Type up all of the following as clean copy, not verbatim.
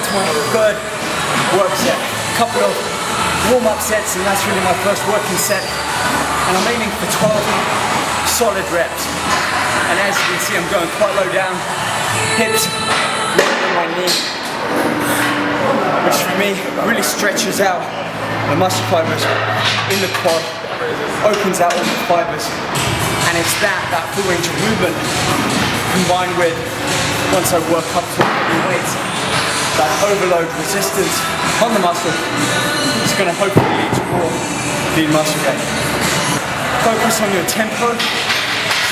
to my third work set. A couple of warm-up sets, and that's really my first working set. And I'm aiming for 12 solid reps. And as you can see, I'm going quite low down, hips, lower than my knee, which for me really stretches out the muscle fibers in the quad, opens out all the fibers, and it's that full range of movement combined with, once I work up to heavy weights, that overload resistance on the muscle is going to hopefully lead to more lean muscle gain. Focus on your tempo,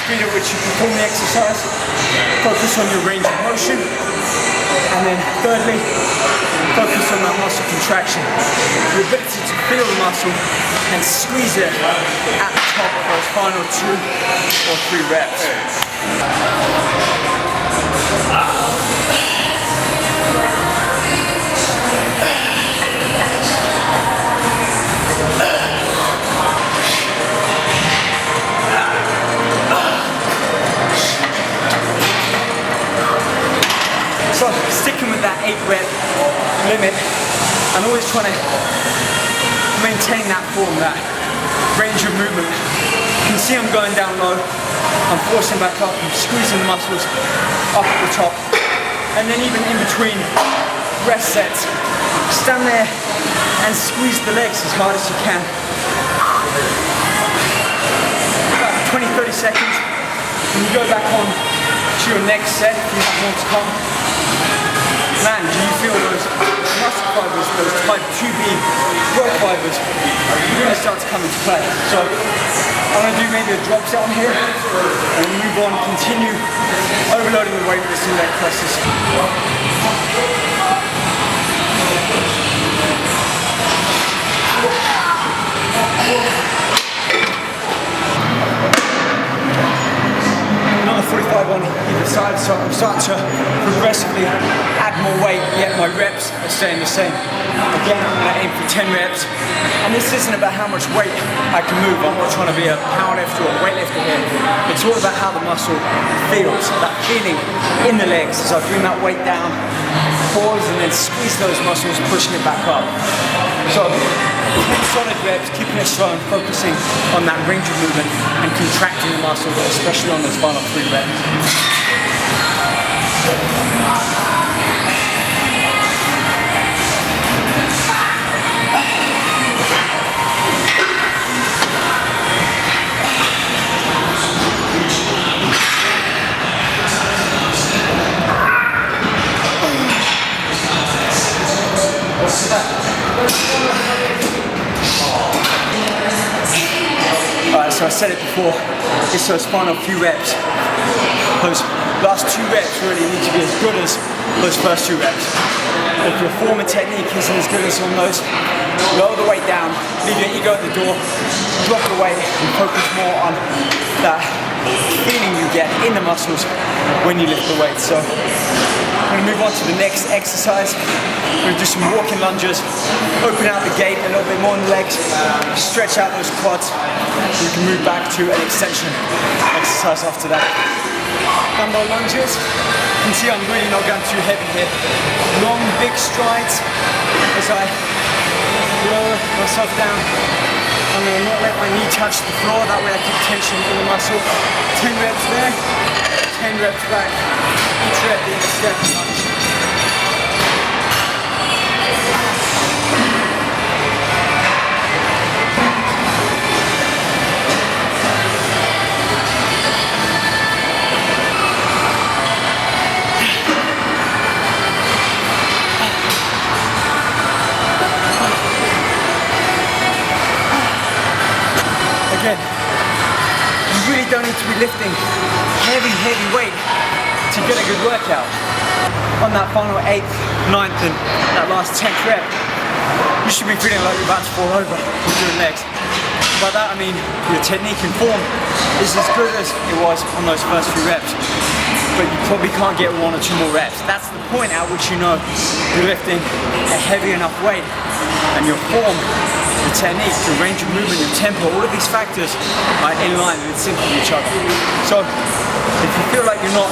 speed at which you perform the exercise, focus on your range of motion, and then thirdly, focus on that muscle contraction, your ability to feel the muscle and squeeze it at the top of those final 2 or 3 reps. So sticking with that 8 rep limit, I'm always trying to maintain that form, that range of movement. You can see I'm going down low, I'm forcing back up, I'm squeezing the muscles up at the top. And then even in between rest sets, stand there and squeeze the legs as hard as you can. About 20-30 seconds, and you go back on to your next set if you have more to come. Man, do you feel those muscle fibers, those type 2B growth fibers really start to come into play? So I'm going to do maybe a drop set on here and move on, continue overloading the weight with some leg presses. Another 45 on either side, so I'm starting to progressively add more weight, yet my reps are staying the same. Again, I'm going to aim for 10 reps, and this isn't about how much weight I can move. I'm not trying to be a powerlifter or a weightlifter here. It's all about how the muscle feels, that feeling in the legs as I bring that weight down, pause, and then squeeze those muscles, pushing it back up. So 10 solid reps, keeping it slow and focusing on that range of movement and contracting the muscle, especially on those final 3 reps. Alright, so I said it before, it's those final few reps. Those last 2 reps really need to be as good as those first 2 reps. If your form and technique isn't as good as on those, lower the weight down, leave your ego at the door, drop the weight and focus more on that feeling you get in the muscles when you lift the weight. So I'm going to move on to the next exercise. We're going to do some walking lunges, open out the gate a little bit more in the legs, stretch out those quads. We can move back to an extension exercise after that. Dumbbell lunges. You can see I'm really not going too heavy here. Long, big strides as I lower myself down. I'm going to not let my knee touch the floor, that way I keep tension in the muscle. 10 reps there, 10 reps back. Each rep being a step lunge. Again, you really don't need to be lifting heavy weight to get a good workout. On that final 8th, 9th and that last 10th rep, you should be feeling like you're about to fall over with your legs. By that I mean your technique and form is as good as it was on those first few reps, but you probably can't get 1 or 2 more reps. That's the point at which you know you're lifting a heavy enough weight, and your form, your technique, your range of movement, your tempo, all of these factors are in line with sync with each other. So if you feel like you're not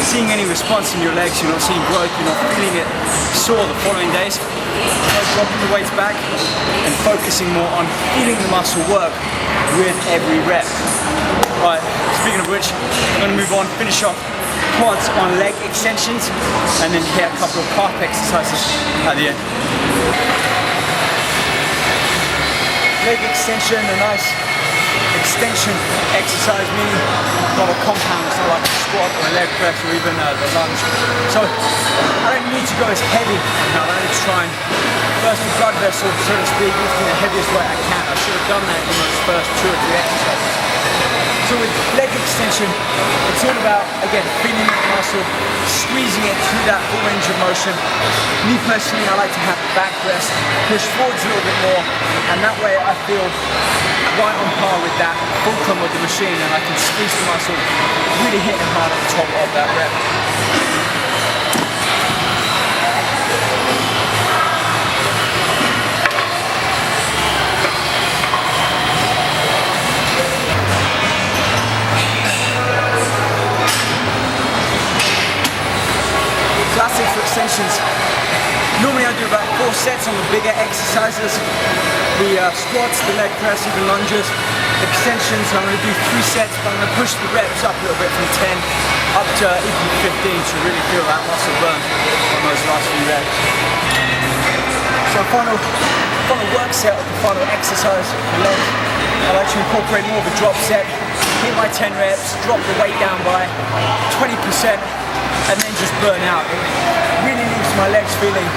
seeing any response in your legs, you're not seeing growth, you're not feeling it sore the following days, try dropping the weights back and focusing more on feeling the muscle work with every rep. Right, speaking of which, I'm going to move on, finish off quads on leg extensions, and then hit a couple of calf exercises at the end. Leg extension, a nice extension exercise, meaning not a compound, it's not like a squat or a leg press or even the lunge. So I don't need to go as heavy now, I need to try and burst the blood vessel, so to speak, lifting the heaviest weight I can. I should have done that in those first 2 or 3 exercises. So with leg extension, it's all about, again, feeling that muscle, squeezing it through that full range of motion. Me personally, I like to have the back rest, push forwards a little bit more, and that way I feel right on par with that fulcrum of the machine, and I can squeeze the muscle, really hitting hard at the top of that rep. Classic for extensions. Normally I do about 4 sets on the bigger exercises. The squats, the leg press, even lunges. Extensions, I'm going to do 3 sets, but I'm going to push the reps up a little bit from 10 up to even 15 to really feel that muscle burn on those last few reps. So final work set of the final exercise for legs. I like to incorporate more of a drop set, hit my 10 reps, drop the weight down by 20%, and then just burn out. It really leaves my legs feeling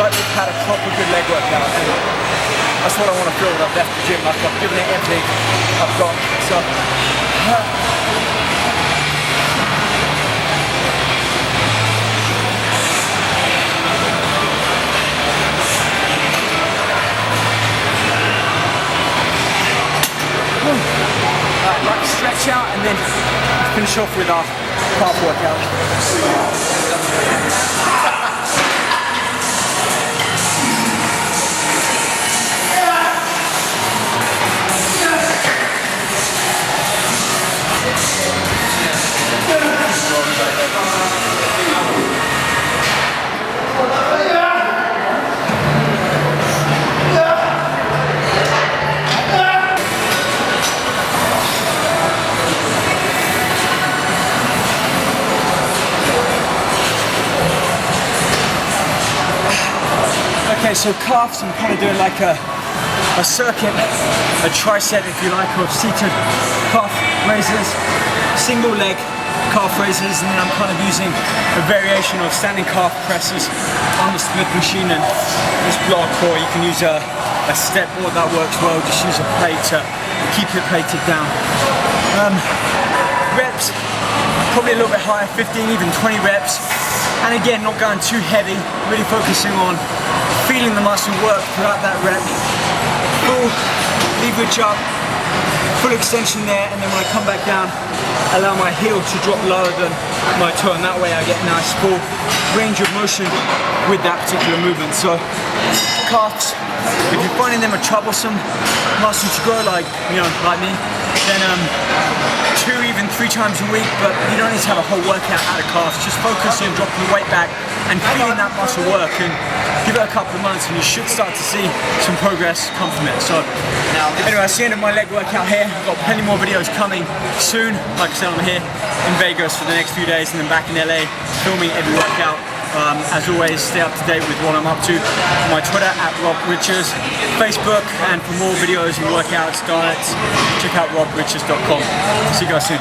like they've had a proper good leg workout. And that's what I want to feel when I've left the gym, like I've given it everything I've got. So, I'd like to stretch out and then finish off with our calf workout. Okay, so calves, I'm kind of doing like a circuit, a tricep if you like, of seated calf raises, single leg calf raises, and then I'm kind of using a variation of standing calf presses on the split machine and this block, or you can use a step board that works well, just use a plate to keep it plated down. Reps, probably a little bit higher, 15, even 20 reps. And again, not going too heavy, really focusing on feeling the muscle work throughout that rep. Full leverage up, full extension there, and then when I come back down, allow my heel to drop lower than my toe, and that way I get nice full range of motion with that particular movement. So calves, if you're finding them a troublesome muscle to grow, like me, then 2, even 3 times a week, but you don't need to have a whole workout out of calves. Just focus on dropping the weight back and feeling that muscle work, and give it a couple of months and you should start to see some progress come from it. So anyway, that's the end of my leg workout here. I've got plenty more videos coming soon. Like I said, I'm here in Vegas for the next few days and then back in LA filming every workout. As always, stay up to date with what I'm up to. My Twitter @RobRichards, Facebook, and for more videos and workouts, diets, check out robrichards.com. See you guys soon.